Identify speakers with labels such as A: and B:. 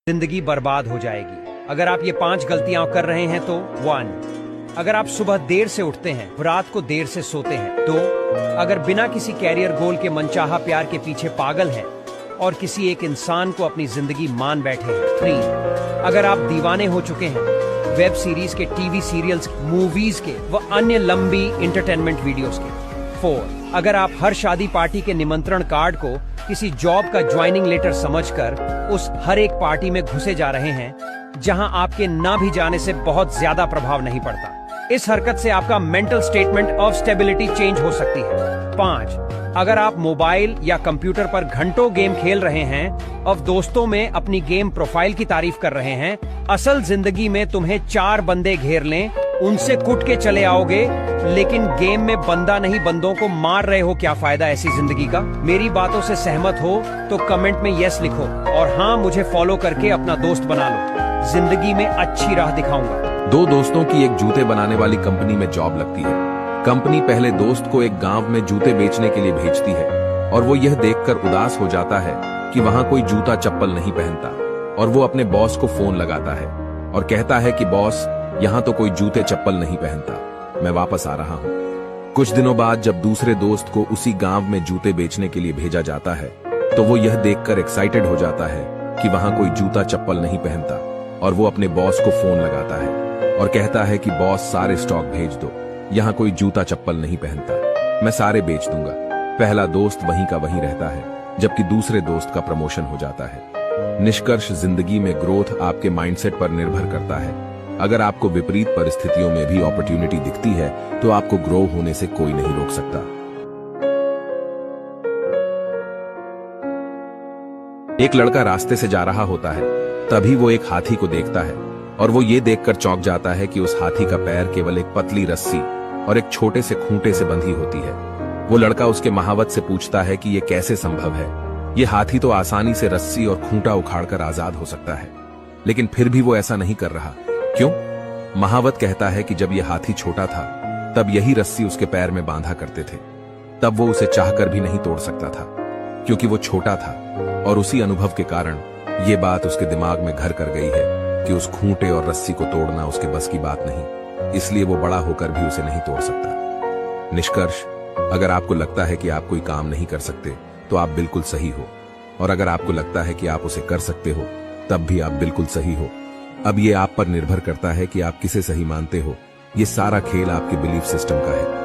A: जिंदगी बर्बाद हो जाएगी। अगर आप ये 5 गलतियां कर रहे हैं तो 1, अगर आप सुबह देर से उठते हैं, रात को देर से सोते हैं। 2, अगर बिना किसी कैरियर गोल के मनचाहा प्यार के पीछे पागल हैं और किसी एक इंसान को अपनी जिंदगी मान बैठे हैं। 3, अगर आप दीवाने हो चुके हैं वेब सीरीज के, टीवी सीरियल्स, मूवीज के व अन्य लंबी इंटरटेनमेंट वीडियोस के। 4, अगर आप हर शादी पार्टी के निमंत्रण कार्ड को किसी जॉब का ज्वाइनिंग लेटर समझकर उस हर एक पार्टी में घुसे जा रहे हैं जहां आपके ना भी जाने से बहुत ज्यादा प्रभाव नहीं पड़ता। इस हरकत से आपका mental statement of stability change हो सकती है। 5, अगर आप मोबाइल या कंप्यूटर पर घंटों गेम खेल रहे हैं और दोस्तों में अपनी गेम प्रोफाइल की तारीफ कर रहे हैं, असल जिंदगी में तुम्हें 4 बंदे घेर लें, उनसे कुट के चले आओगे, लेकिन गेम में बंदा नहीं बंदों को मार रहे हो, क्या फायदा ऐसी जिंदगी का। मेरी बातों से सहमत हो तो कमेंट में यस लिखो और हाँ, मुझे फॉलो करके अपना दोस्त बना लो। जिंदगी में अच्छी राह दिखाऊंगा।
B: 2 दोस्तों की एक जूते बनाने वाली कंपनी में जॉब लगती है। कंपनी पहले दोस्त को एक गांव में जूते बेचने के लिए भेजती है और वो यह देखकर उदास हो जाता है कि वहां कोई जूता चप्पल नहीं पहनता, और वो अपने बॉस को फोन लगाता है और कहता है कि बॉस, यहाँ तो कोई जूते चप्पल नहीं पहनता, मैं वापस आ रहा हूँ। कुछ दिनों बाद जब दूसरे दोस्त को उसी गांव में जूते बेचने के लिए भेजा जाता है तो वो यह देखकर एक्साइटेड हो जाता है कि वहां कोई जूता चप्पल नहीं पहनता, और वो अपने बॉस को फोन लगाता है और कहता है कि बॉस, सारे स्टॉक भेज दो, यहाँ कोई जूता चप्पल नहीं पहनता, मैं सारे बेच दूंगा। पहला दोस्त वहीं का वहीं रहता है, जबकि दूसरे दोस्त का प्रमोशन हो जाता है। निष्कर्ष, जिंदगी में ग्रोथ आपके माइंडसेट पर निर्भर करता है। अगर आपको विपरीत परिस्थितियों में भी अपॉर्चुनिटी दिखती है तो आपको ग्रो होने से कोई नहीं रोक सकता। एक लड़का रास्ते से जा रहा होता है, तभी वो एक हाथी को देखता है और वो ये देखकर चौंक जाता है कि उस हाथी का पैर केवल एक पतली रस्सी और एक छोटे से खूंटे से बंधी होती है। वो लड़का उसके महावत से पूछता है कि ये कैसे संभव है, ये हाथी तो आसानी से रस्सी और खूंटा उखाड़कर आजाद हो सकता है, लेकिन फिर भी वो ऐसा नहीं कर रहा। क्यों? महावत कहता है कि जब ये हाथी छोटा था तब यही रस्सी उसके पैर में बांधा करते थे, तब वो उसे चाहकर भी नहीं तोड़ सकता था क्योंकि वो छोटा था, और उसी अनुभव के कारण ये बात उसके दिमाग में घर कर गई है कि उस खूंटे और रस्सी को तोड़ना उसके बस की बात नहीं, इसलिए वो बड़ा होकर भी उसे नहीं तोड़ सकता। निष्कर्ष, अगर आपको लगता है कि आप कोई काम नहीं कर सकते तो आप बिल्कुल सही हो, और अगर आपको लगता है कि आप उसे कर सकते हो तब भी आप बिल्कुल सही हो। अब ये आप पर निर्भर करता है कि आप किसे सही मानते हो। ये सारा खेल आपके बिलीफ सिस्टम का है।